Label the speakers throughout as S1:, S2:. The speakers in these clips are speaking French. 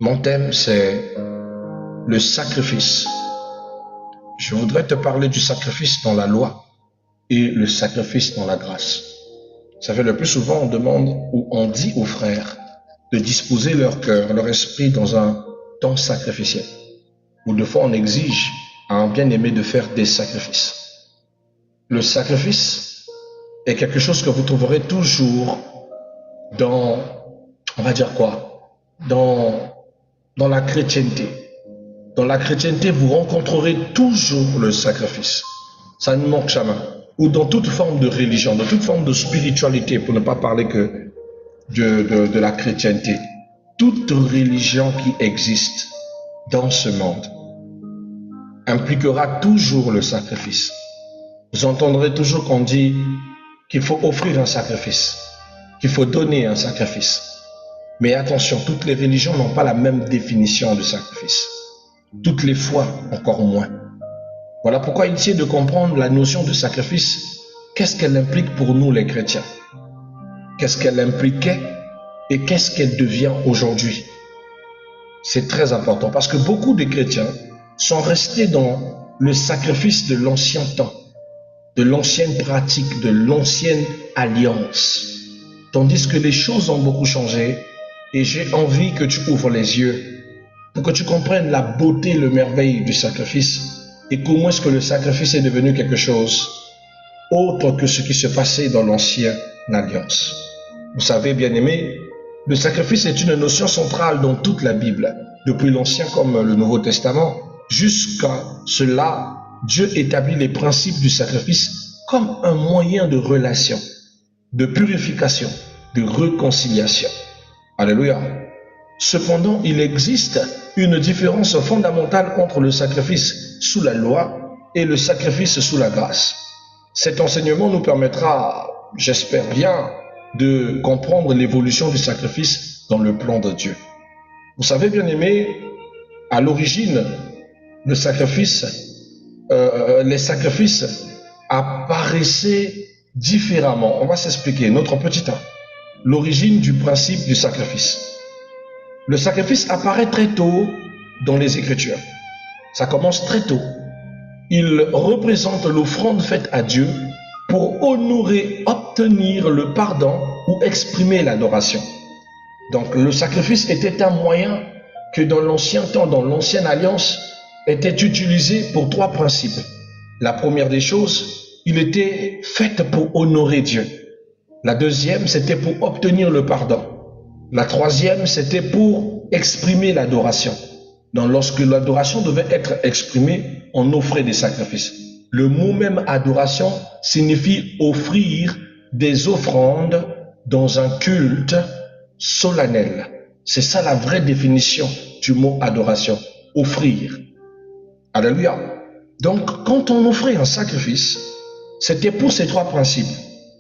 S1: Mon thème, c'est le sacrifice. Je voudrais te parler du sacrifice dans la loi et le sacrifice dans la grâce. Ça fait le plus souvent, on demande ou on dit aux frères de disposer leur cœur, leur esprit dans un temps sacrificiel. Ou de fois, on exige à un bien-aimé de faire des sacrifices. Le sacrifice est quelque chose que vous trouverez toujours dans, on va dire quoi, dans la chrétienté. Dans la chrétienté, vous rencontrerez toujours le sacrifice. Ça ne manque jamais. Ou dans toute forme de religion, dans toute forme de spiritualité, pour ne pas parler que de la chrétienté. Toute religion qui existe dans ce monde impliquera toujours le sacrifice. Vous entendrez toujours qu'on dit qu'il faut offrir un sacrifice, qu'il faut donner un sacrifice. Mais attention, toutes les religions n'ont pas la même définition du sacrifice. Toutes les fois, encore moins. Voilà pourquoi il tient de comprendre la notion de sacrifice. Qu'est-ce qu'elle implique pour nous les chrétiens? Qu'est-ce qu'elle impliquait et qu'est-ce qu'elle devient aujourd'hui? C'est très important parce que beaucoup de chrétiens sont restés dans le sacrifice de l'ancien temps, de l'ancienne pratique, de l'ancienne alliance. Tandis que les choses ont beaucoup changé et j'ai envie que tu ouvres les yeux pour que tu comprennes la beauté, le merveille du sacrifice et comment est-ce que le sacrifice est devenu quelque chose autre que ce qui se passait dans l'ancienne alliance. Vous savez, bien-aimés, le sacrifice est une notion centrale dans toute la Bible, depuis l'Ancien comme le Nouveau Testament. Jusqu'à cela, Dieu établit les principes du sacrifice comme un moyen de relation, de purification, de réconciliation. Alléluia. Cependant, il existe une différence fondamentale entre le sacrifice sous la loi et le sacrifice sous la grâce. Cet enseignement nous permettra, j'espère bien, de comprendre l'évolution du sacrifice dans le plan de Dieu. Vous savez, bien aimés, à l'origine, les sacrifices apparaissaient différemment. On va s'expliquer, notre petit temps. L'origine du principe du sacrifice. Le sacrifice apparaît très tôt dans les Écritures. Ça commence très tôt. Il représente l'offrande faite à Dieu pour honorer, obtenir le pardon ou exprimer l'adoration. Donc le sacrifice était un moyen que dans l'ancien temps, dans l'ancienne alliance, était utilisé pour trois principes. La première des choses, il était fait pour honorer Dieu. La deuxième, c'était pour obtenir le pardon. La troisième, c'était pour exprimer l'adoration. Donc lorsque l'adoration devait être exprimée, on offrait des sacrifices. Le mot même adoration signifie offrir des offrandes dans un culte solennel. C'est ça la vraie définition du mot adoration, offrir. Alléluia. Donc quand on offrait un sacrifice, c'était pour ces trois principes,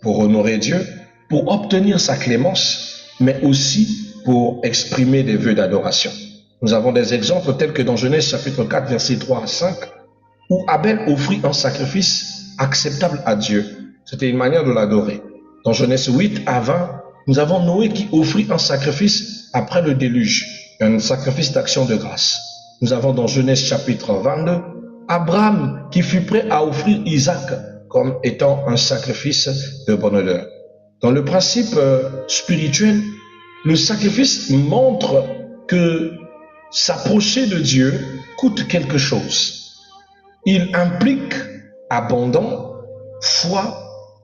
S1: pour honorer Dieu, pour obtenir sa clémence, mais aussi pour exprimer des vœux d'adoration. Nous avons des exemples tels que dans Genèse chapitre 4, versets 3 à 5, où Abel offrit un sacrifice acceptable à Dieu. C'était une manière de l'adorer. Dans Genèse 8 à 20, nous avons Noé qui offrit un sacrifice après le déluge, un sacrifice d'action de grâce. Nous avons dans Genèse chapitre 22, Abraham qui fut prêt à offrir Isaac comme étant un sacrifice de bonne odeur. Dans le principe spirituel, le sacrifice montre que s'approcher de Dieu coûte quelque chose. Il implique abandon, foi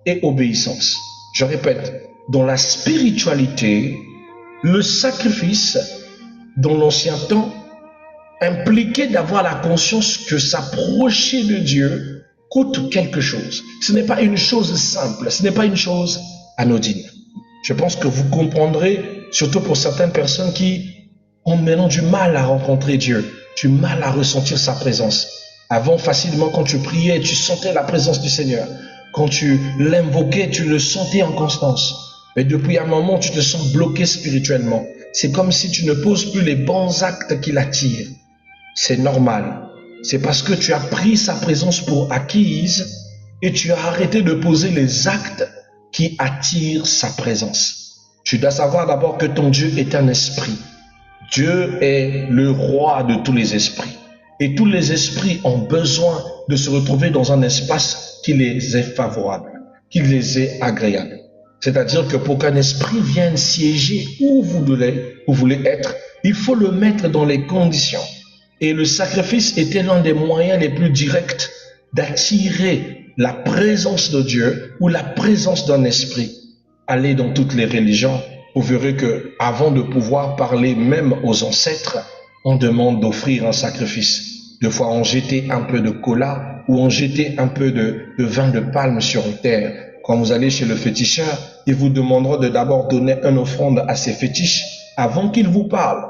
S1: et obéissance. Je répète, dans la spiritualité, le sacrifice, dans l'ancien temps, impliquait d'avoir la conscience que s'approcher de Dieu coûte quelque chose. Ce n'est pas une chose simple, ce n'est pas une chose anodine. Je pense que vous comprendrez, surtout pour certaines personnes qui ont maintenant du mal à rencontrer Dieu, du mal à ressentir sa présence. Avant, facilement, quand tu priais, tu sentais la présence du Seigneur. Quand tu l'invoquais, tu le sentais en constance. Mais depuis un moment, tu te sens bloqué spirituellement. C'est comme si tu ne poses plus les bons actes qui l'attirent. C'est normal. C'est parce que tu as pris sa présence pour acquise et tu as arrêté de poser les actes qui attirent sa présence. Tu dois savoir d'abord que ton Dieu est un esprit. Dieu est le roi de tous les esprits. Et tous les esprits ont besoin de se retrouver dans un espace qui les est favorable, qui les est agréable. C'est-à-dire que pour qu'un esprit vienne siéger où vous voulez être, il faut le mettre dans les conditions. Et le sacrifice était l'un des moyens les plus directs d'attirer la présence de Dieu ou la présence d'un esprit. Allez dans toutes les religions, vous verrez que avant de pouvoir parler même aux ancêtres, on demande d'offrir un sacrifice. Des fois, on jetait un peu de cola ou on jetait un peu de vin de palme sur terre. Quand vous allez chez le féticheur, il vous demandera de d'abord donner une offrande à ses fétiches avant qu'il vous parle.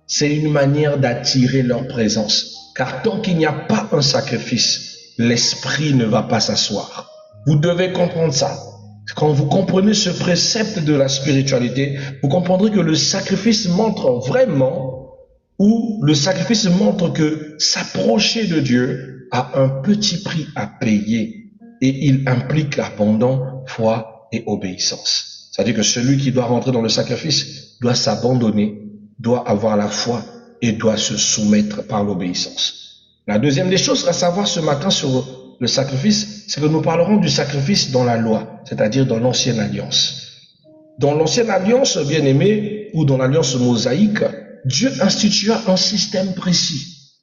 S1: C'est une manière d'attirer leur présence. Car tant qu'il n'y a pas un sacrifice, l'esprit ne va pas s'asseoir. Vous devez comprendre ça. Quand vous comprenez ce précepte de la spiritualité, vous comprendrez que le sacrifice montre vraiment, ou le sacrifice montre que s'approcher de Dieu a un petit prix à payer et il implique abandon, foi et obéissance. C'est-à-dire que celui qui doit rentrer dans le sacrifice doit s'abandonner, doit avoir la foi et doit se soumettre par l'obéissance. La deuxième des choses à savoir ce matin sur le sacrifice, c'est que nous parlerons du sacrifice dans la loi, c'est-à-dire dans l'ancienne alliance. Dans l'ancienne alliance, bien aimé, ou dans l'alliance mosaïque, Dieu institua un système précis,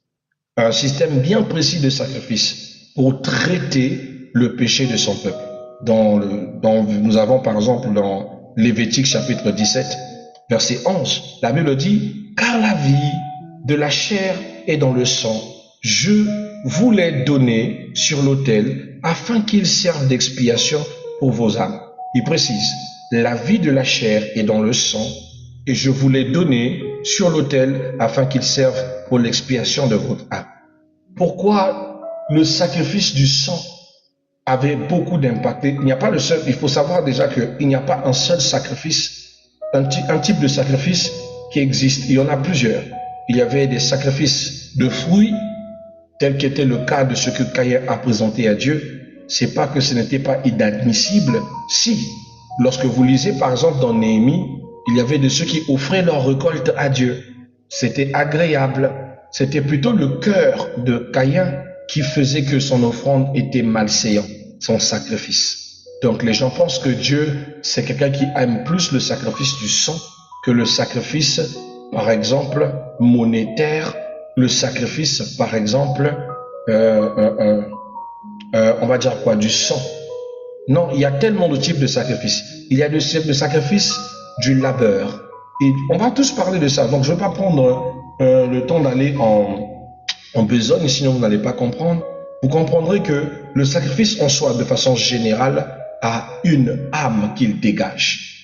S1: un système bien précis de sacrifice pour traiter le péché de son peuple. Nous avons par exemple dans Lévitique chapitre 17, verset 11, la Bible dit « Car la vie de la chair est dans le sang, je vous l'ai donné sur l'autel afin qu'il serve d'expiation pour vos âmes. » Il précise « La vie de la chair est dans le sang et je vous l'ai donné sur l'autel afin qu'il serve pour l'expiation de votre âme. » Pourquoi le sacrifice du sang avait beaucoup d'impact? Il faut savoir déjà qu'il n'y a pas un seul sacrifice, un type de sacrifice qui existe. Il y en a plusieurs. Il y avait des sacrifices de fruits, tel qu'était le cas de ce que Caïn a présenté à Dieu. C'est pas que ce n'était pas inadmissible. Si, lorsque vous lisez par exemple dans Néhémie, il y avait de ceux qui offraient leur récolte à Dieu. C'était agréable. C'était plutôt le cœur de Caïn qui faisait que son offrande était malséant, son sacrifice. Donc les gens pensent que Dieu, c'est quelqu'un qui aime plus le sacrifice du sang que le sacrifice, par exemple, monétaire, le sacrifice, par exemple, on va dire quoi, du sang. Non, il y a tellement de types de sacrifices. Il y a le sacrifice du labeur. Et on va tous parler de ça. Donc je ne vais pas prendre le temps d'aller en besogne, sinon vous n'allez pas comprendre. Vous comprendrez que le sacrifice en soi, de façon générale, a une âme qu'il dégage.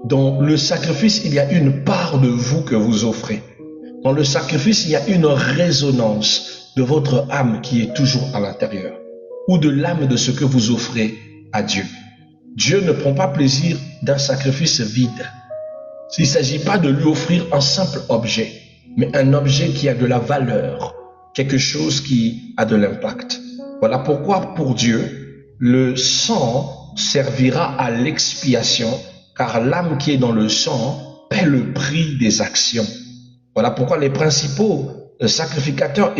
S1: Dans le sacrifice, il y a une part de vous que vous offrez. Dans le sacrifice, il y a une résonance de votre âme qui est toujours à l'intérieur, ou de l'âme de ce que vous offrez à Dieu. Dieu ne prend pas plaisir d'un sacrifice vide. Il ne s'agit pas de lui offrir un simple objet, mais un objet qui a de la valeur, quelque chose qui a de l'impact. Voilà pourquoi pour Dieu, le sang servira à l'expiation, car l'âme qui est dans le sang paie le prix des actions. Voilà pourquoi les principaux sacrificateurs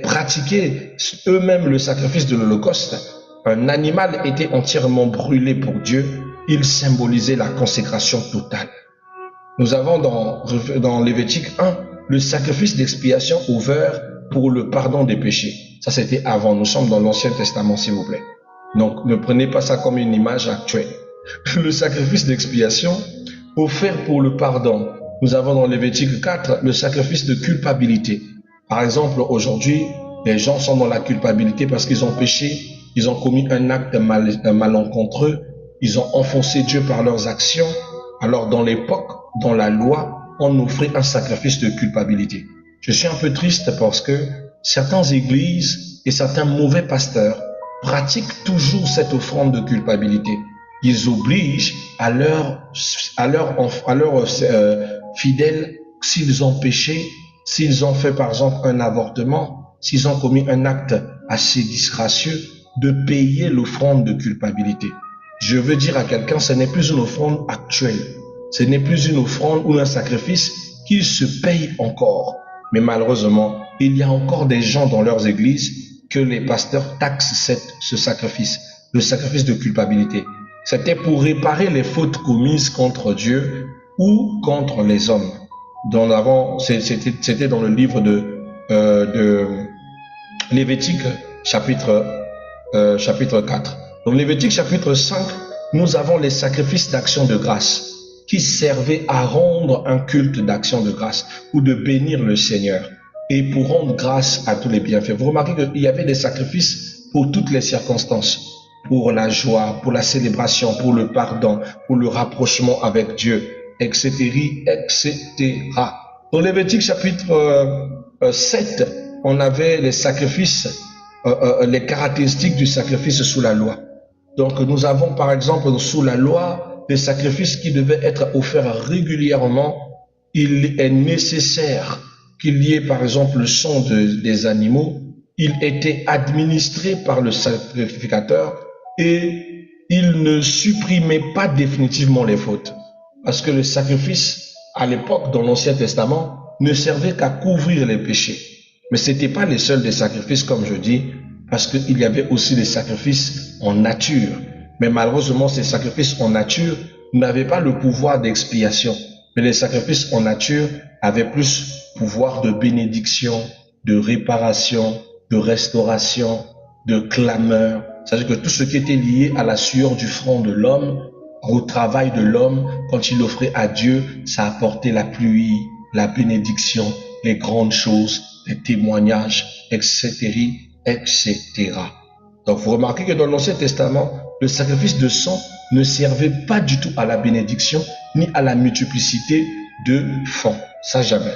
S1: pratiquaient eux-mêmes le sacrifice de l'Holocauste. Un animal était entièrement brûlé pour Dieu. Il symbolisait la consécration totale. Nous avons dans Lévitique 1 le sacrifice d'expiation ouvert pour le pardon des péchés. Ça, c'était avant. Nous sommes dans l'Ancien Testament, s'il vous plaît. Donc, ne prenez pas ça comme une image actuelle. Le sacrifice d'expiation offert pour le pardon. Nous avons dans Lévitique 4 le sacrifice de culpabilité. Par exemple, aujourd'hui, les gens sont dans la culpabilité parce qu'ils ont péché, ils ont commis un acte malencontreux, ils ont enfoncé Dieu par leurs actions. Alors, dans l'époque, dans la loi, on offrait un sacrifice de culpabilité. Je suis un peu triste parce que certaines églises et certains mauvais pasteurs pratiquent toujours cette offrande de culpabilité. Ils obligent à leurs fidèles, s'ils ont péché, s'ils ont fait par exemple un avortement, s'ils ont commis un acte assez disgracieux, de payer l'offrande de culpabilité. Je veux dire à quelqu'un, ce n'est plus une offrande actuelle. Ce n'est plus une offrande ou un sacrifice qui se paye encore. Mais malheureusement, il y a encore des gens dans leurs églises que les pasteurs taxent ce sacrifice, le sacrifice de culpabilité. C'était pour réparer les fautes commises contre Dieu ou contre les hommes. C'était dans le livre de Lévitique, chapitre 4. Dans Lévitique, chapitre 5, nous avons les sacrifices d'action de grâce qui servaient à rendre un culte d'action de grâce ou de bénir le Seigneur et pour rendre grâce à tous les bienfaits. Vous remarquez qu'il y avait des sacrifices pour toutes les circonstances, pour la joie, pour la célébration, pour le pardon, pour le rapprochement avec Dieu, etc., etc. Dans Lévitique chapitre 7, on avait les sacrifices, les caractéristiques du sacrifice sous la loi. Donc nous avons par exemple sous la loi des sacrifices qui devaient être offerts régulièrement. Il est nécessaire qu'il y ait par exemple le sang des animaux. Il était administré par le sacrificateur et il ne supprimait pas définitivement les fautes. Parce que le sacrifice, à l'époque, dans l'Ancien Testament, ne servait qu'à couvrir les péchés. Mais ce n'était pas les seuls des sacrifices, comme je dis, parce qu'il y avait aussi des sacrifices en nature. Mais malheureusement, ces sacrifices en nature n'avaient pas le pouvoir d'expiation. Mais les sacrifices en nature avaient plus pouvoir de bénédiction, de réparation, de restauration, de clameur. C'est-à-dire que tout ce qui était lié à la sueur du front de l'homme, au travail de l'homme, quand il offrait à Dieu, ça apportait la pluie, la bénédiction, les grandes choses, les témoignages, etc., etc. Donc vous remarquez que dans l'Ancien Testament, le sacrifice de sang ne servait pas du tout à la bénédiction, ni à la multiplicité de fonds. Ça jamais.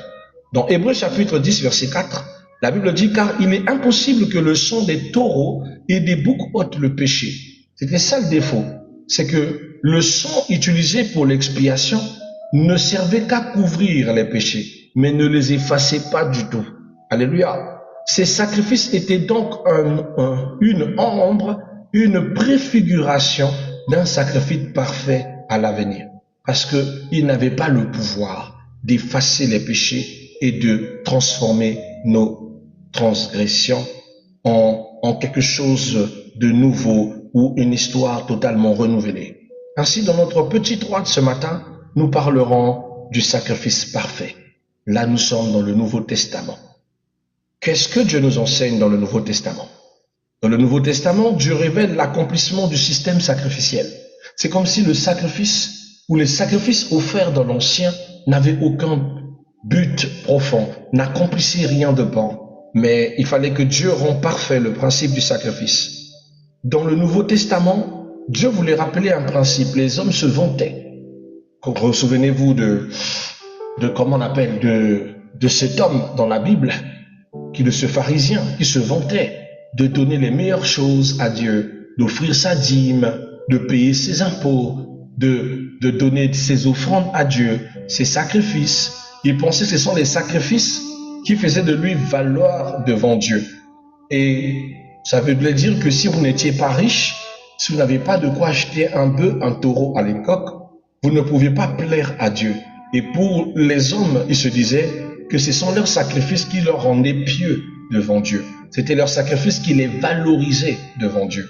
S1: Dans Hébreux chapitre 10, verset 4, la Bible dit, car il est impossible que le sang des taureaux et des boucs ôte le péché. C'était ça le défaut. C'est que le sang utilisé pour l'expiation ne servait qu'à couvrir les péchés, mais ne les effaçait pas du tout. Alléluia. Ces sacrifices étaient donc une ombre, une préfiguration d'un sacrifice parfait à l'avenir. Parce qu'il n'avait pas le pouvoir d'effacer les péchés et de transformer nos transgressions en quelque chose de nouveau ou une histoire totalement renouvelée. Ainsi, dans notre petit droit de ce matin, nous parlerons du sacrifice parfait. Là, nous sommes dans le Nouveau Testament. Qu'est-ce que Dieu nous enseigne dans le Nouveau Testament? Dans le Nouveau Testament, Dieu révèle l'accomplissement du système sacrificiel. C'est comme si le sacrifice ou les sacrifices offerts dans l'Ancien n'avaient aucun but profond, n'accomplissaient rien de bon. Mais il fallait que Dieu rende parfait le principe du sacrifice. Dans le Nouveau Testament, Dieu voulait rappeler un principe. Les hommes se vantaient. Souvenez-vous de comment on appelle, de cet homme dans la Bible, de ce pharisien qui se vantait de donner les meilleures choses à Dieu, d'offrir sa dîme, de payer ses impôts, de donner ses offrandes à Dieu, ses sacrifices. Il pensait que ce sont les sacrifices qui faisaient de lui valoir devant Dieu. Et ça veut dire que si vous n'étiez pas riche, si vous n'avez pas de quoi acheter un bœuf, un taureau à l'époque, vous ne pouviez pas plaire à Dieu. Et pour les hommes, ils se disaient que ce sont leurs sacrifices qui leur rendaient pieux devant Dieu. C'était leurs sacrifices qui les valorisaient devant Dieu.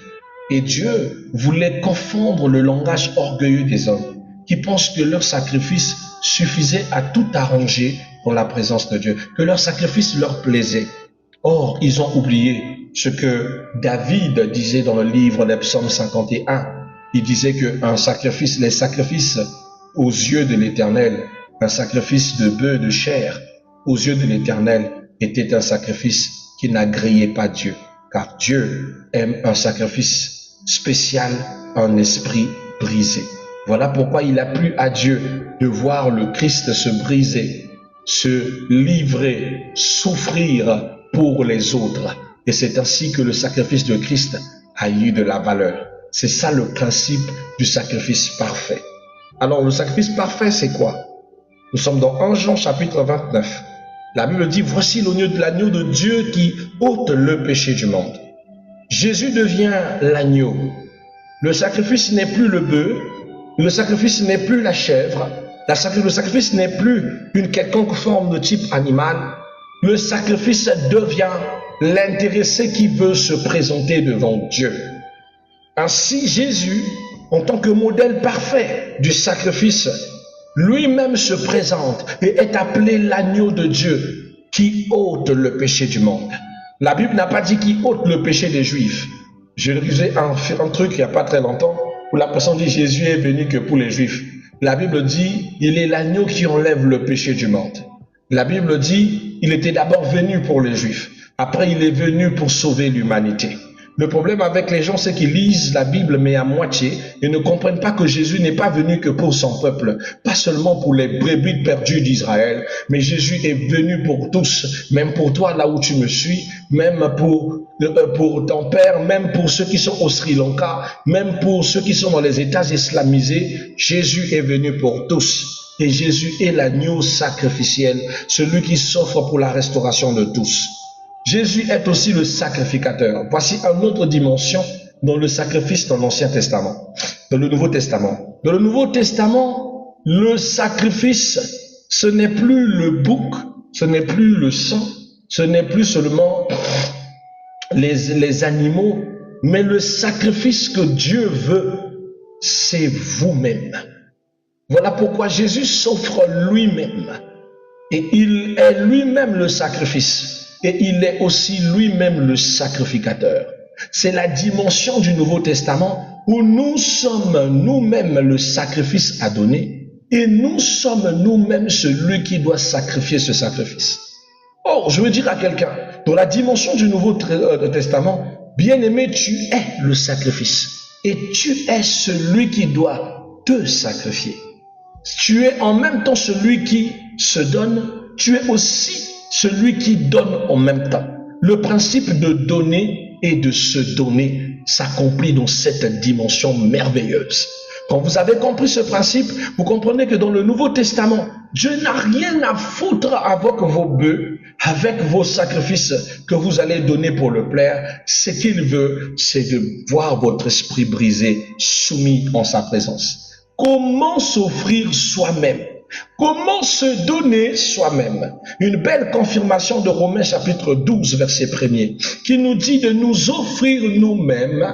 S1: Et Dieu voulait confondre le langage orgueilleux des hommes, qui pensent que leur sacrifice suffisait à tout arranger dans la présence de Dieu, que leur sacrifice leur plaisait. Or, ils ont oublié ce que David disait dans le livre des Psaumes 51. Il disait que les sacrifices aux yeux de l'Éternel, un sacrifice de bœuf de chair, aux yeux de l'Éternel, était un sacrifice qui n'agréait pas Dieu, car Dieu aime un sacrifice spécial, un esprit brisé. Voilà pourquoi il a plu à Dieu de voir le Christ se briser, se livrer, souffrir pour les autres. Et c'est ainsi que le sacrifice de Christ a eu de la valeur. C'est ça le principe du sacrifice parfait. Alors le sacrifice parfait, c'est quoi? Nous sommes dans 1 Jean chapitre 29. La Bible dit, voici l'agneau de Dieu qui ôte le péché du monde. Jésus devient l'agneau. Le sacrifice n'est plus le bœuf, le sacrifice n'est plus la chèvre, Le sacrifice n'est plus une quelconque forme de type animal. Le sacrifice devient l'intéressé qui veut se présenter devant Dieu. Ainsi, Jésus, en tant que modèle parfait du sacrifice, lui-même se présente et est appelé l'agneau de Dieu qui ôte le péché du monde. La Bible n'a pas dit qu'il ôte le péché des Juifs. Je lisais un truc il n'y a pas très longtemps où la personne dit Jésus est venu que pour les Juifs. La Bible dit il est l'agneau qui enlève le péché du monde. La Bible dit il était d'abord venu pour les Juifs. Après il est venu pour sauver l'humanité. Le problème avec les gens, c'est qu'ils lisent la Bible, mais à moitié, et ne comprennent pas que Jésus n'est pas venu que pour son peuple, pas seulement pour les brebis perdus d'Israël, mais Jésus est venu pour tous, même pour toi là où tu me suis, même pour ton père, même pour ceux qui sont au Sri Lanka, même pour ceux qui sont dans les États islamisés. Jésus est venu pour tous. Et Jésus est l'agneau sacrificiel, celui qui s'offre pour la restauration de tous. Jésus est aussi le sacrificateur. Voici une autre dimension dans le sacrifice dans l'Ancien Testament, dans le Nouveau Testament. Dans le Nouveau Testament, le sacrifice, ce n'est plus le bouc, ce n'est plus le sang, ce n'est plus seulement les animaux, mais le sacrifice que Dieu veut, c'est vous-même. Voilà pourquoi Jésus s'offre lui-même. Et il est lui-même le sacrifice. Et il est aussi lui-même le sacrificateur. C'est la dimension du Nouveau Testament où nous sommes nous-mêmes le sacrifice à donner et nous sommes nous-mêmes celui qui doit sacrifier ce sacrifice. Or, je veux dire à quelqu'un, dans la dimension du Nouveau Testament, bien-aimé, tu es le sacrifice et tu es celui qui doit te sacrifier. Tu es en même temps celui qui se donne, tu es aussi celui qui donne en même temps. Le principe de donner et de se donner s'accomplit dans cette dimension merveilleuse. Quand vous avez compris ce principe, vous comprenez que dans le Nouveau Testament, Dieu n'a rien à foutre avec vos bœufs, avec vos sacrifices que vous allez donner pour le plaire. Ce qu'il veut, c'est de voir votre esprit brisé, soumis en sa présence. Comment s'offrir soi-même? Comment se donner soi-même? Une belle confirmation de Romains chapitre 12 verset 1er qui nous dit de nous offrir nous-mêmes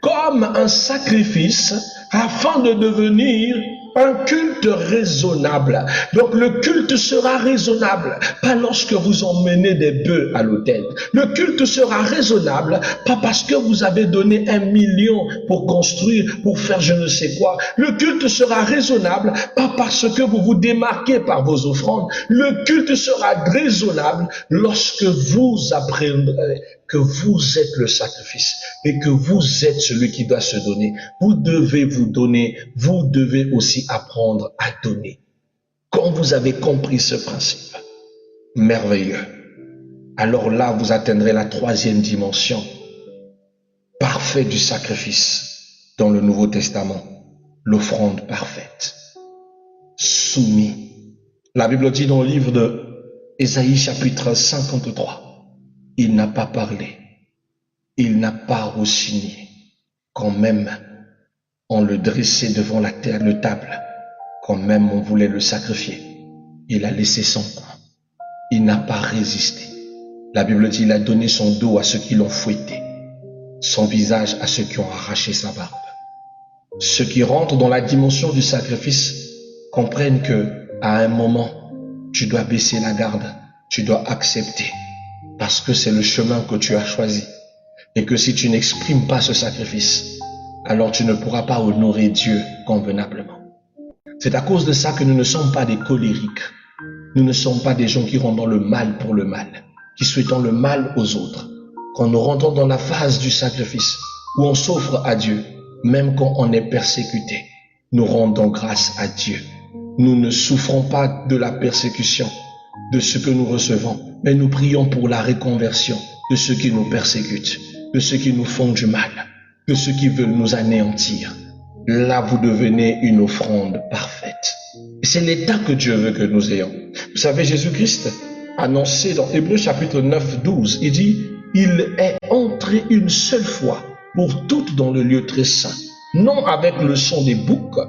S1: comme un sacrifice afin de devenir un culte raisonnable. Donc le culte sera raisonnable, pas lorsque vous emmenez des bœufs à l'autel. Le culte sera raisonnable, pas parce que vous avez donné 1 million pour construire, pour faire je ne sais quoi. Le culte sera raisonnable, pas parce que vous vous démarquez par vos offrandes. Le culte sera raisonnable lorsque vous apprendrez que vous êtes le sacrifice et que vous êtes celui qui doit se donner. Vous devez vous donner, vous devez aussi apprendre à donner. Quand vous avez compris ce principe merveilleux, alors là vous atteindrez la troisième dimension parfaite du sacrifice dans le Nouveau Testament, l'offrande parfaite, soumis. La Bible dit dans le livre de Ésaïe chapitre 53, il n'a pas parlé, il n'a pas rechigné, quand même on le dressait devant la terre, le table, quand même on voulait le sacrifier. Il a laissé son camp, il n'a pas résisté. La Bible dit il a donné son dos à ceux qui l'ont fouetté, son visage à ceux qui ont arraché sa barbe. Ceux qui rentrent dans la dimension du sacrifice comprennent que à un moment, tu dois baisser la garde, tu dois accepter. Parce que c'est le chemin que tu as choisi. Et que si tu n'exprimes pas ce sacrifice, alors tu ne pourras pas honorer Dieu convenablement. C'est à cause de ça que nous ne sommes pas des colériques. Nous ne sommes pas des gens qui rendent le mal pour le mal, qui souhaitent le mal aux autres. Quand nous rentrons dans la phase du sacrifice, où on s'offre à Dieu, même quand on est persécuté, nous rendons grâce à Dieu. Nous ne souffrons pas de la persécution, de ce que nous recevons, mais nous prions pour la reconversion de ceux qui nous persécutent, de ceux qui nous font du mal, de ceux qui veulent nous anéantir. Là, vous devenez une offrande parfaite. Et c'est l'état que Dieu veut que nous ayons. Vous savez, Jésus-Christ, annoncé dans Hébreux chapitre 9, 12, il dit, il est entré une seule fois pour toutes dans le lieu très saint, non avec le son des boucs,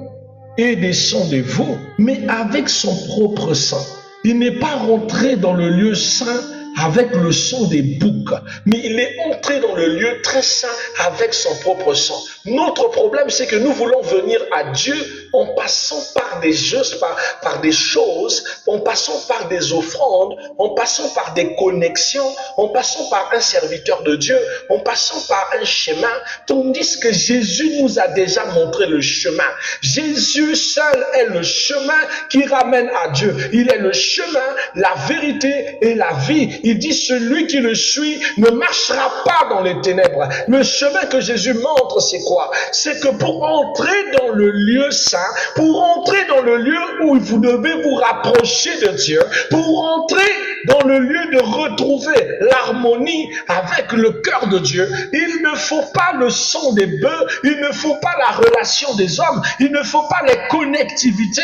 S1: et des sangs des veaux, mais avec son propre sang. Il n'est pas rentré dans le lieu saint avec le sang des boucs, mais il est entré dans le lieu très saint avec son propre sang. Notre problème, c'est que nous voulons venir à Dieu en passant par des gestes, par des choses, en passant par des offrandes, en passant par des connexions, en passant par un serviteur de Dieu, en passant par un chemin, tandis que Jésus nous a déjà montré le chemin. Jésus seul est le chemin qui ramène à Dieu. Il est le chemin, la vérité et la vie. Il dit, celui qui le suit ne marchera pas dans les ténèbres. Le chemin que Jésus montre, c'est quoi? C'est que pour entrer dans le lieu saint, pour entrer dans le lieu où vous devez vous rapprocher de Dieu, pour entrer dans le lieu de retrouver l'harmonie avec le cœur de Dieu, il ne faut pas le sang des bœufs, il ne faut pas la relation des hommes, il ne faut pas les connectivités.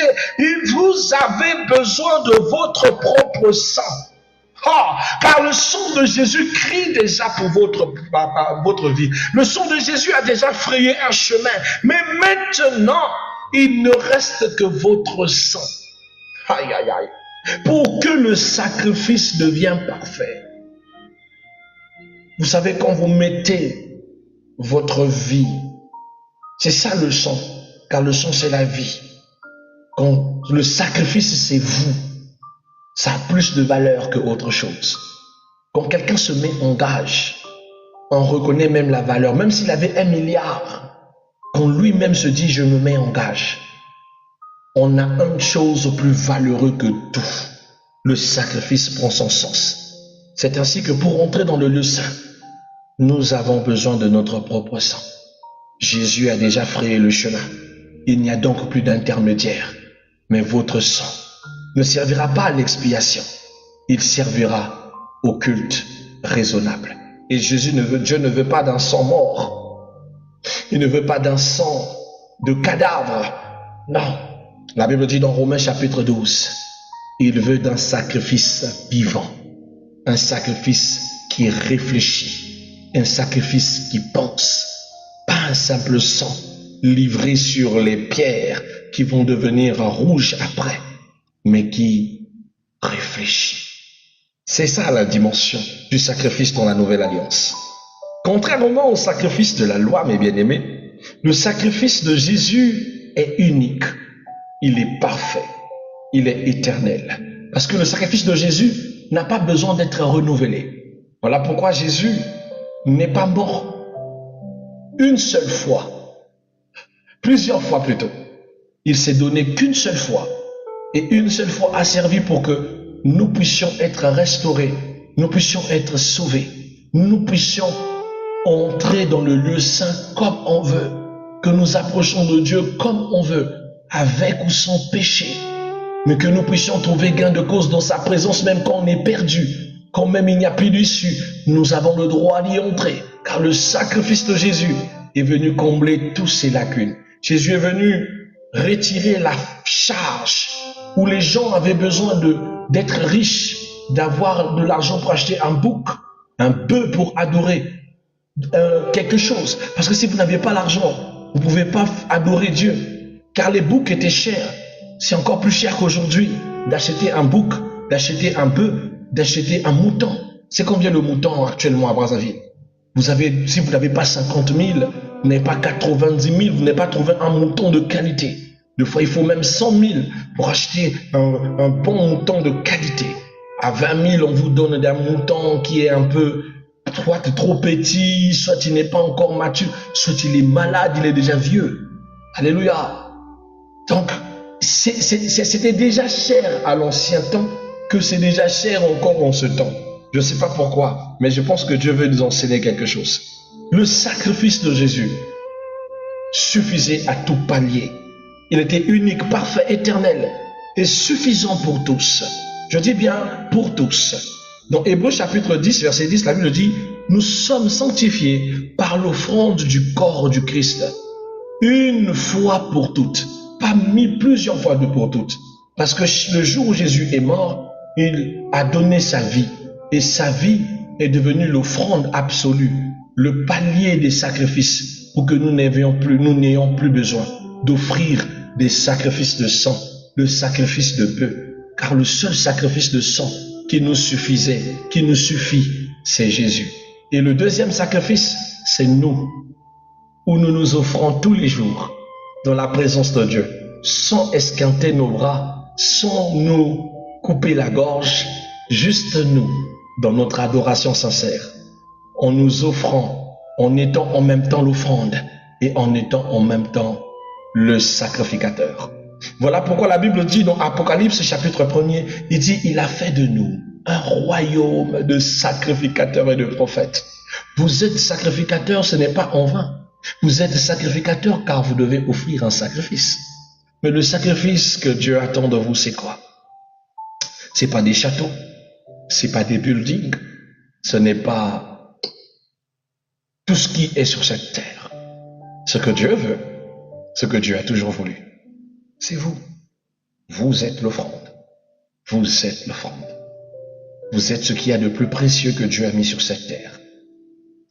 S1: Vous avez besoin de votre propre sang. Car le sang de Jésus crie déjà pour votre vie. Le sang de Jésus a déjà frayé un chemin. Mais maintenant, il ne reste que votre sang. Aïe, aïe, aïe. Pour que le sacrifice devienne parfait. Vous savez, quand vous mettez votre vie, c'est ça le sang. Car le sang, c'est la vie. Quand le sacrifice, c'est vous. Ça a plus de valeur que autre chose. Quand quelqu'un se met en gage, on reconnaît même la valeur. Même s'il avait 1 milliard, quand lui-même se dit « je me mets en gage », on a une chose plus valeureuse que tout. Le sacrifice prend son sens. C'est ainsi que pour entrer dans le lieu saint, nous avons besoin de notre propre sang. Jésus a déjà frayé le chemin. Il n'y a donc plus d'intermédiaire. Mais votre sang ne servira pas à l'expiation, il servira au culte raisonnable. Et Dieu ne veut pas d'un sang mort, il ne veut pas d'un sang de cadavre, non. La Bible dit dans Romains chapitre 12, il veut d'un sacrifice vivant, un sacrifice qui réfléchit, un sacrifice qui pense, pas un simple sang livré sur les pierres qui vont devenir rouges après, mais qui réfléchit. C'est ça la dimension du sacrifice dans la nouvelle alliance. Contrairement au sacrifice de la loi, mes bien-aimés, le sacrifice de Jésus est unique. Il est parfait. Il est éternel. Parce que le sacrifice de Jésus n'a pas besoin d'être renouvelé. Voilà pourquoi Jésus n'est pas mort une seule fois. Plusieurs fois plutôt. Il s'est donné qu'une seule fois. Et une seule fois a servi pour que nous puissions être restaurés, nous puissions être sauvés, nous puissions entrer dans le lieu saint comme on veut, que nous approchons de Dieu comme on veut, avec ou sans péché, mais que nous puissions trouver gain de cause dans sa présence même quand on est perdu, quand même il n'y a plus d'issue, nous avons le droit d'y entrer, car le sacrifice de Jésus est venu combler toutes ces lacunes. Jésus est venu retirer la charge où les gens avaient besoin d'être riches, d'avoir de l'argent pour acheter un bouc, un bœuf pour adorer quelque chose. Parce que si vous n'aviez pas l'argent, vous ne pouvez pas adorer Dieu. Car les boucs étaient chers. C'est encore plus cher qu'aujourd'hui d'acheter un bouc, d'acheter un bœuf, d'acheter un mouton. C'est combien le mouton actuellement à Brazzaville? Si vous n'avez pas 50 000, vous n'avez pas 90 000, vous n'avez pas trouvé un mouton de qualité. Des fois, il faut même 100 000 pour acheter un bon mouton de qualité. À 20 000, on vous donne un mouton qui est un peu, soit trop petit, soit il n'est pas encore mature, soit il est malade, il est déjà vieux. Alléluia. Donc, c'était déjà cher à l'ancien temps, que c'est déjà cher encore en ce temps. Je ne sais pas pourquoi, mais je pense que Dieu veut nous enseigner quelque chose. Le sacrifice de Jésus suffisait à tout pallier. Il était unique, parfait, éternel et suffisant pour tous. Je dis bien pour tous. Dans Hébreux chapitre 10, verset 10, la Bible dit « Nous sommes sanctifiés par l'offrande du corps du Christ, une fois pour toutes. » Pas mis plusieurs fois pour toutes. Parce que le jour où Jésus est mort, il a donné sa vie. Et sa vie est devenue l'offrande absolue, le palier des sacrifices pour que nous n'ayons plus besoin d'offrir des sacrifices de sang, le sacrifice de bœuf, car le seul sacrifice de sang qui nous suffisait, qui nous suffit, c'est Jésus. Et le deuxième sacrifice, c'est nous, où nous nous offrons tous les jours dans la présence de Dieu, sans esquinter nos bras, sans nous couper la gorge, juste nous, dans notre adoration sincère, en nous offrant, en étant en même temps l'offrande et en étant en même temps le sacrificateur. Voilà pourquoi la Bible dit dans Apocalypse chapitre 1er, il dit, il a fait de nous un royaume de sacrificateurs et de prophètes. Vous êtes sacrificateurs, ce n'est pas en vain. Vous êtes sacrificateurs car vous devez offrir un sacrifice. Mais le sacrifice que Dieu attend de vous, c'est quoi? C'est pas des châteaux, c'est pas des buildings, ce n'est pas tout ce qui est sur cette terre. Ce que Dieu veut, ce que Dieu a toujours voulu, c'est vous. Vous êtes l'offrande. Vous êtes l'offrande. Vous êtes ce qu'il y a de plus précieux que Dieu a mis sur cette terre.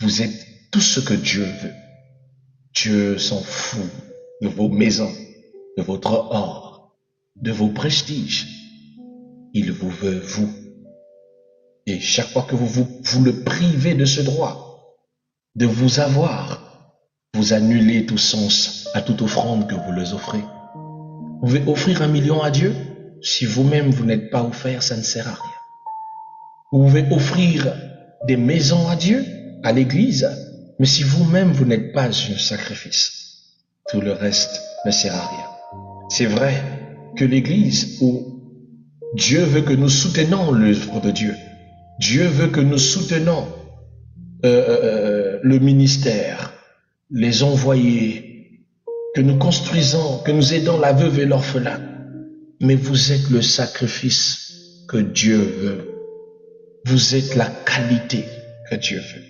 S1: Vous êtes tout ce que Dieu veut. Dieu s'en fout de vos maisons, de votre or, de vos prestiges. Il vous veut, vous. Et chaque fois que vous le privez de ce droit, de vous avoir, vous annulez tout sens à toute offrande que vous leur offrez. Vous pouvez offrir 1 million à Dieu, si vous-même vous n'êtes pas offert, ça ne sert à rien. Vous pouvez offrir des maisons à Dieu, à l'église, mais si vous-même vous n'êtes pas un sacrifice, tout le reste ne sert à rien. C'est vrai que l'église où Dieu veut que nous soutenions l'œuvre de Dieu, Dieu veut que nous soutenions le ministère, les envoyés, que nous construisons, que nous aidons la veuve et l'orphelin. Mais vous êtes le sacrifice que Dieu veut. Vous êtes la qualité que Dieu veut.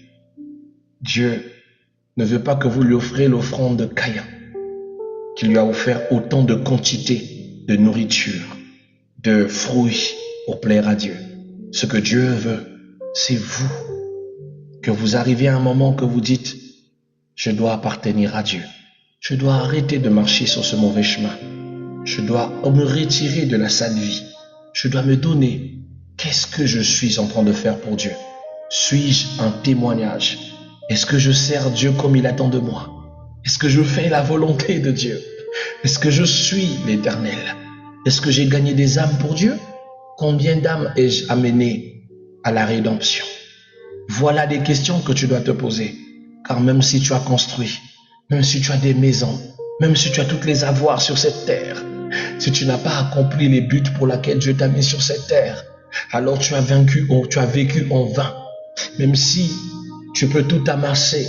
S1: Dieu ne veut pas que vous lui offrez l'offrande de Caïn, qui lui a offert autant de quantité de nourriture, de fruits pour plaire à Dieu. Ce que Dieu veut, c'est vous. Que vous arriviez à un moment que vous dites, je dois appartenir à Dieu. Je dois arrêter de marcher sur ce mauvais chemin. Je dois me retirer de la sale vie. Je dois me donner. Qu'est-ce que je suis en train de faire pour Dieu? Suis-je un témoignage? Est-ce que je sers Dieu comme il attend de moi? Est-ce que je fais la volonté de Dieu? Est-ce que je suis l'Éternel? Est-ce que j'ai gagné des âmes pour Dieu? Combien d'âmes ai-je amené à la rédemption? Voilà des questions que tu dois te poser. Car même si tu as construit, même si tu as des maisons, même si tu as toutes les avoirs sur cette terre, si tu n'as pas accompli les buts pour lesquels Dieu t'a mis sur cette terre, alors tu as vécu en vain. Même si tu peux tout amasser,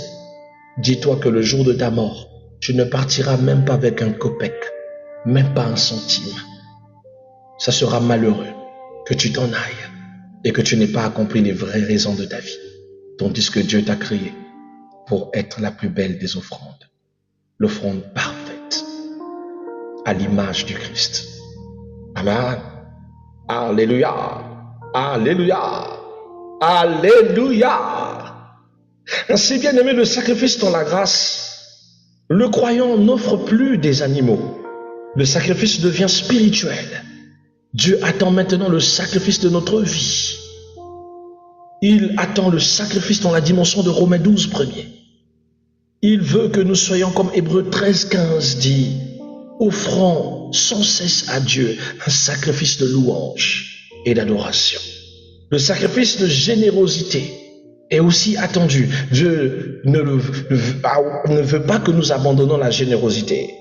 S1: dis-toi que le jour de ta mort, tu ne partiras même pas avec un copec, même pas un centime. Ça sera malheureux que tu t'en ailles et que tu n'aies pas accompli les vraies raisons de ta vie, tandis que Dieu t'a créé pour être la plus belle des offrandes, l'offrande parfaite, à l'image du Christ. Amen. Alléluia. Alléluia. Alléluia. Ainsi, bien aimé, le sacrifice dans la grâce, le croyant n'offre plus des animaux. Le sacrifice devient spirituel. Dieu attend maintenant le sacrifice de notre vie. Il attend le sacrifice dans la dimension de Romains 12, 1er. Il veut que nous soyons comme Hébreux 13, 15 dit, offrant sans cesse à Dieu un sacrifice de louange et d'adoration. Le sacrifice de générosité est aussi attendu. Dieu ne veut pas que nous abandonnions la générosité.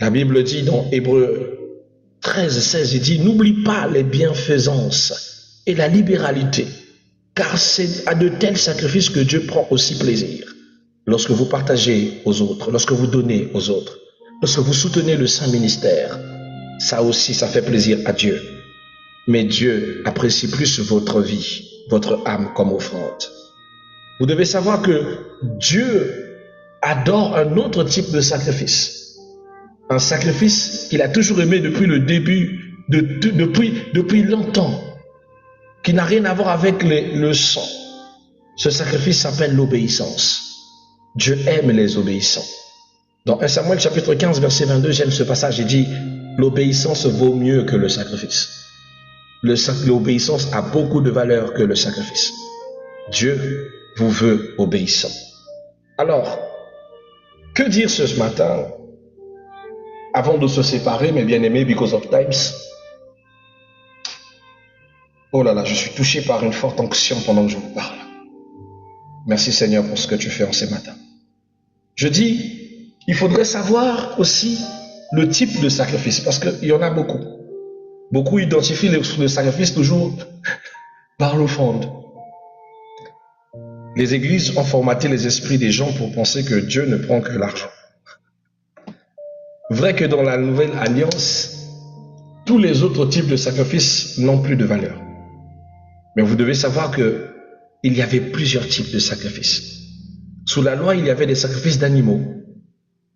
S1: La Bible dit dans Hébreux 13, 16, il dit, n'oublie pas les bienfaisances et la libéralité, car c'est à de tels sacrifices que Dieu prend aussi plaisir. Lorsque vous partagez aux autres, lorsque vous donnez aux autres, lorsque vous soutenez le Saint Ministère, ça aussi, ça fait plaisir à Dieu. Mais Dieu apprécie plus votre vie, votre âme comme offrande. Vous devez savoir que Dieu adore un autre type de sacrifice. Un sacrifice qu'il a toujours aimé depuis le début, depuis longtemps, qui n'a rien à voir avec le sang. Ce sacrifice s'appelle l'obéissance. Dieu aime les obéissants. Dans 1 Samuel chapitre 15, verset 22, j'aime ce passage, il dit « L'obéissance vaut mieux que le sacrifice. » L'obéissance a beaucoup de valeur que le sacrifice. Dieu vous veut obéissant. Alors, que dire ce matin, avant de se séparer, mes bien-aimés, because of times? Oh là là, je suis touché par une forte onction pendant que je vous parle. Merci Seigneur pour ce que tu fais en ces matins. Je dis, il faudrait savoir aussi le type de sacrifice, parce qu'il y en a beaucoup. Beaucoup identifient le sacrifice toujours par l'offrande. Les églises ont formaté les esprits des gens pour penser que Dieu ne prend que l'argent. Vrai que dans la nouvelle alliance, tous les autres types de sacrifices n'ont plus de valeur. Mais vous devez savoir que il y avait plusieurs types de sacrifices. Sous la loi, il y avait des sacrifices d'animaux.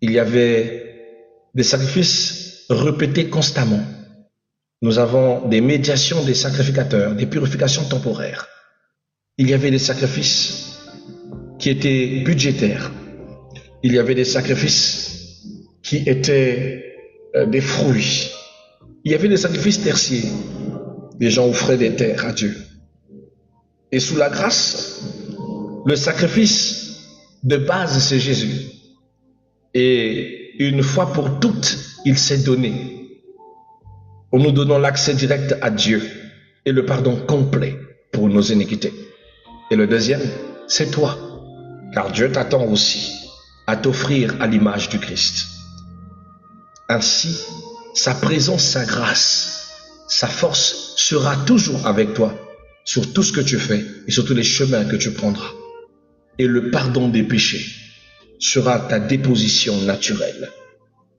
S1: Il y avait des sacrifices répétés constamment. Nous avons des médiations des sacrificateurs, des purifications temporaires. Il y avait des sacrifices qui étaient budgétaires. Il y avait des sacrifices qui étaient des fruits. Il y avait des sacrifices tertiaires. Les gens offraient des terres à Dieu. Et sous la grâce, le sacrifice de base, c'est Jésus. Et une fois pour toutes, il s'est donné. En nous donnant l'accès direct à Dieu et le pardon complet pour nos iniquités. Et le deuxième, c'est toi. Car Dieu t'attend aussi à t'offrir à l'image du Christ. Ainsi, sa présence, sa grâce, sa force sera toujours avec toi sur tout ce que tu fais et sur tous les chemins que tu prendras. Et le pardon des péchés sera ta déposition naturelle.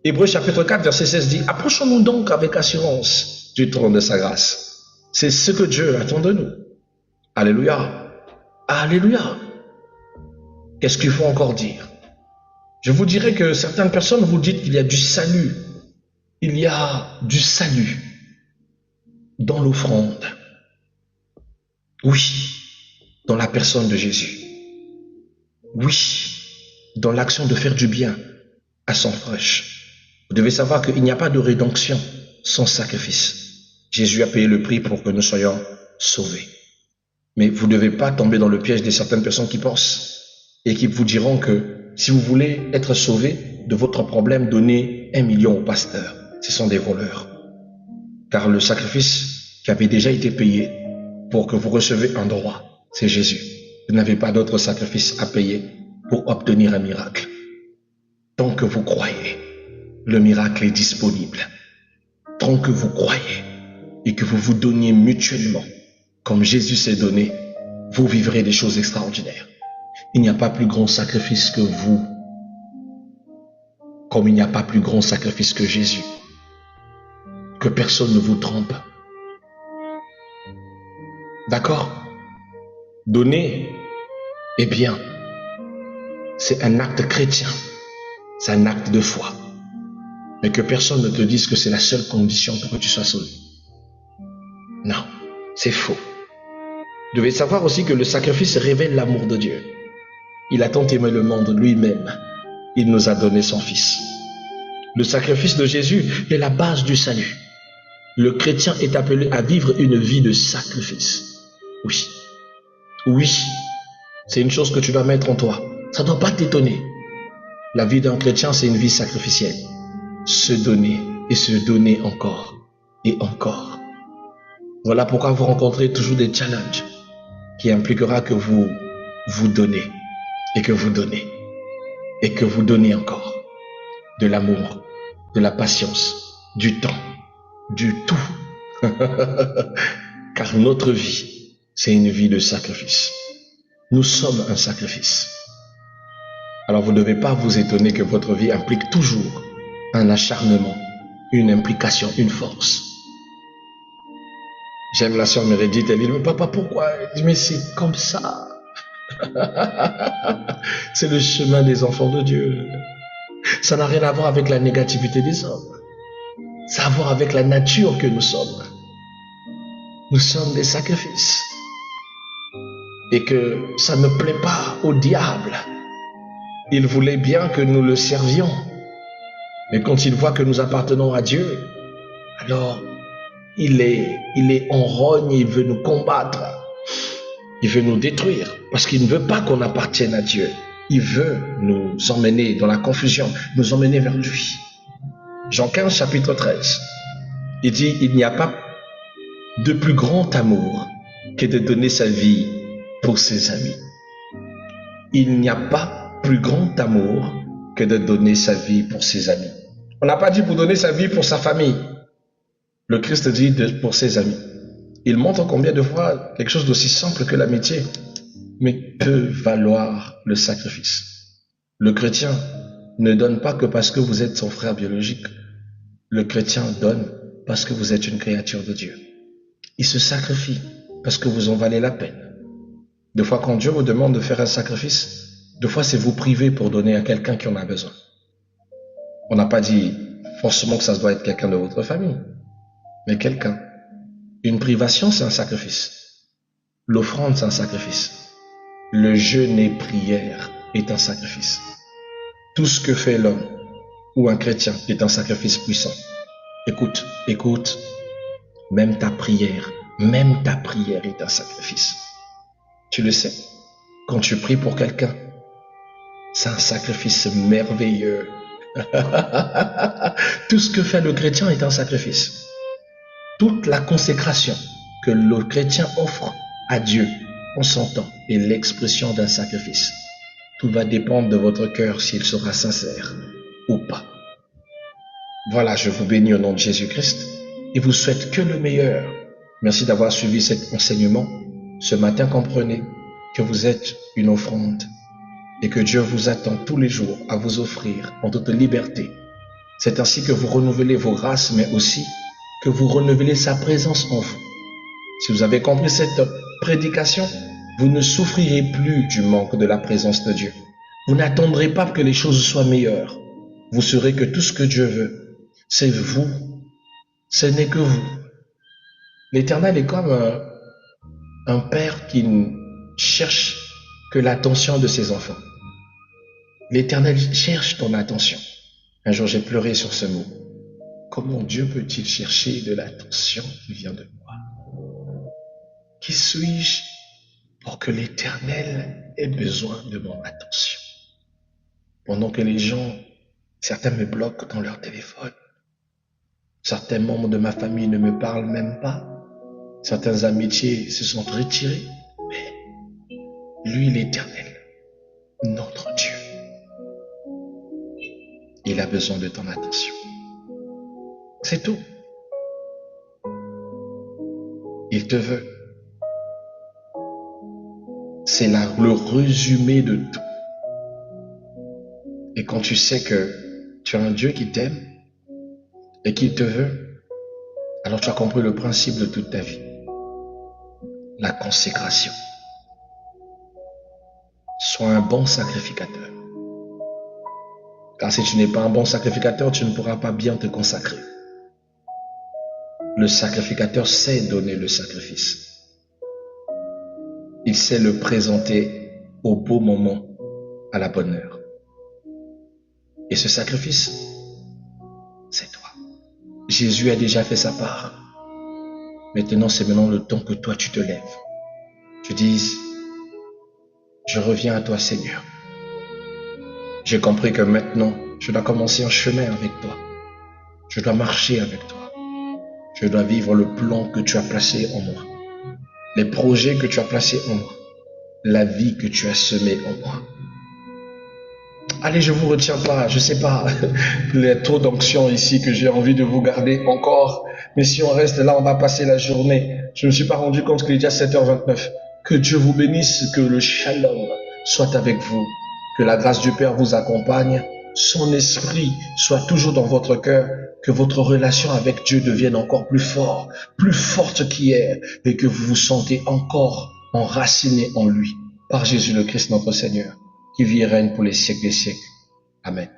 S1: Hébreux chapitre 4, verset 16 dit « Approchons-nous donc avec assurance du trône de sa grâce. » C'est ce que Dieu attend de nous. Alléluia. Alléluia. Qu'est-ce qu'il faut encore dire? Je vous dirais que certaines personnes vous disent qu'il y a du salut. Il y a du salut dans l'offrande. Oui, dans la personne de Jésus. Oui, dans l'action de faire du bien à son proche. Vous devez savoir qu'il n'y a pas de rédemption sans sacrifice. Jésus a payé le prix pour que nous soyons sauvés. Mais vous ne devez pas tomber dans le piège de certaines personnes qui pensent et qui vous diront que si vous voulez être sauvé de votre problème, donnez 1 million au pasteur. Ce sont des voleurs. Car le sacrifice qui avait déjà été payé pour que vous receviez un droit, c'est Jésus. Vous n'avez pas d'autre sacrifice à payer pour obtenir un miracle. Tant que vous croyez, le miracle est disponible. Tant que vous croyez et que vous vous donniez mutuellement, comme Jésus s'est donné, vous vivrez des choses extraordinaires. Il n'y a pas plus grand sacrifice que vous, comme il n'y a pas plus grand sacrifice que Jésus. Que personne ne vous trompe. D'accord? Donner, eh bien, c'est un acte chrétien. C'est un acte de foi. Mais que personne ne te dise que c'est la seule condition pour que tu sois sauvé. Non, c'est faux. Vous devez savoir aussi que le sacrifice révèle l'amour de Dieu. Il a tant aimé le monde lui-même. Il nous a donné son Fils. Le sacrifice de Jésus est la base du salut. Le chrétien est appelé à vivre une vie de sacrifice. Oui. Oui. C'est une chose que tu dois mettre en toi. Ça ne doit pas t'étonner. La vie d'un chrétien, c'est une vie sacrificielle. Se donner et se donner encore et encore. Voilà pourquoi vous rencontrez toujours des challenges qui impliquera que vous vous donnez et que vous donnez et que vous donnez encore de l'amour, de la patience, du temps, du tout. Car notre vie, c'est une vie de sacrifice. Nous sommes un sacrifice. Alors vous ne devez pas vous étonner que votre vie implique toujours un acharnement, une implication, une force. J'aime la sœur Meredith, elle dit, mais papa, pourquoi? Mais c'est comme ça. C'est le chemin des enfants de Dieu. Ça n'a rien à voir avec la négativité des hommes. Ça a à voir avec la nature que nous sommes. Nous sommes des sacrifices. Et que ça ne plaît pas au diable. Il voulait bien que nous le servions Mais quand il voit que nous appartenons à Dieu, alors il est en rogne, il veut nous combattre. Il veut nous détruire parce qu'il ne veut pas qu'on appartienne à Dieu. Il veut nous emmener dans la confusion, nous emmener vers lui. Jean 15, chapitre 13. Il dit, il n'y a pas de plus grand amour que de donner sa vie pour ses amis. Il n'y a pas plus grand amour que de donner sa vie pour ses amis. On n'a pas dit pour donner sa vie pour sa famille. Le Christ dit pour ses amis. Il montre combien de fois quelque chose d'aussi simple que l'amitié, mais peut valoir le sacrifice. Le chrétien ne donne pas que parce que vous êtes son frère biologique. Le chrétien donne parce que vous êtes une créature de Dieu. Il se sacrifie parce que vous en valez la peine. Des fois, quand Dieu vous demande de faire un sacrifice, des fois c'est vous priver pour donner à quelqu'un qui en a besoin. On n'a pas dit forcément que ça doit être quelqu'un de votre famille, mais quelqu'un. Une privation, c'est un sacrifice. L'offrande, c'est un sacrifice. Le jeûne et prière est un sacrifice. Tout ce que fait l'homme ou un chrétien est un sacrifice puissant. Écoute, même ta prière est un sacrifice. Tu le sais, quand tu pries pour quelqu'un, c'est un sacrifice merveilleux. Tout ce que fait le chrétien est un sacrifice. Toute la consécration que le chrétien offre à Dieu en son temps est l'expression d'un sacrifice. Tout va dépendre de votre cœur s'il sera sincère ou pas. Voilà, je vous bénis au nom de Jésus-Christ et vous souhaite que le meilleur. Merci d'avoir suivi cet enseignement. Ce matin, comprenez que vous êtes une offrande et que Dieu vous attend tous les jours à vous offrir en toute liberté. C'est ainsi que vous renouvelez vos grâces, mais aussi que vous renouvelez sa présence en vous. Si vous avez compris cette prédication, vous ne souffrirez plus du manque de la présence de Dieu. Vous n'attendrez pas que les choses soient meilleures. Vous saurez que tout ce que Dieu veut, c'est vous. Ce n'est que vous. L'Éternel est comme un père qui cherche que l'attention de ses enfants. L'Éternel cherche ton attention. Un jour, j'ai pleuré sur ce mot. Comment Dieu peut-il chercher de l'attention qui vient de moi? Qui suis-je pour que l'Éternel ait besoin de mon attention? Pendant que les gens, certains me bloquent dans leur téléphone. Certains membres de ma famille ne me parlent même pas. Certaines amitiés se sont retirées. Mais lui, l'Éternel, notre Dieu, il a besoin de ton attention. C'est tout. Il te veut. C'est le résumé de tout. Et quand tu sais que tu as un Dieu qui t'aime et qui te veut, alors tu as compris le principe de toute ta vie. La consécration. Sois un bon sacrificateur. Car si tu n'es pas un bon sacrificateur, tu ne pourras pas bien te consacrer. Le sacrificateur sait donner le sacrifice. Il sait le présenter au beau moment, à la bonne heure. Et ce sacrifice, c'est toi. Jésus a déjà fait sa part. Maintenant, c'est le temps que toi, tu te lèves. Tu dises, je reviens à toi, Seigneur. J'ai compris que maintenant, je dois commencer un chemin avec toi. Je dois marcher avec toi. Je dois vivre le plan que tu as placé en moi. Les projets que tu as placés en moi. La vie que tu as semée en moi. Allez, je vous retiens pas, je sais pas, les taux d'onction ici que j'ai envie de vous garder encore. Mais si on reste là, on va passer la journée. Je ne me suis pas rendu compte qu'il est déjà 7h29. Que Dieu vous bénisse, que le shalom soit avec vous. Que la grâce du Père vous accompagne. Son esprit soit toujours dans votre cœur. Que votre relation avec Dieu devienne encore plus forte qu'hier. Et que vous vous sentez encore enraciné en lui. Par Jésus le Christ notre Seigneur, qui vit et règne pour les siècles des siècles. Amen.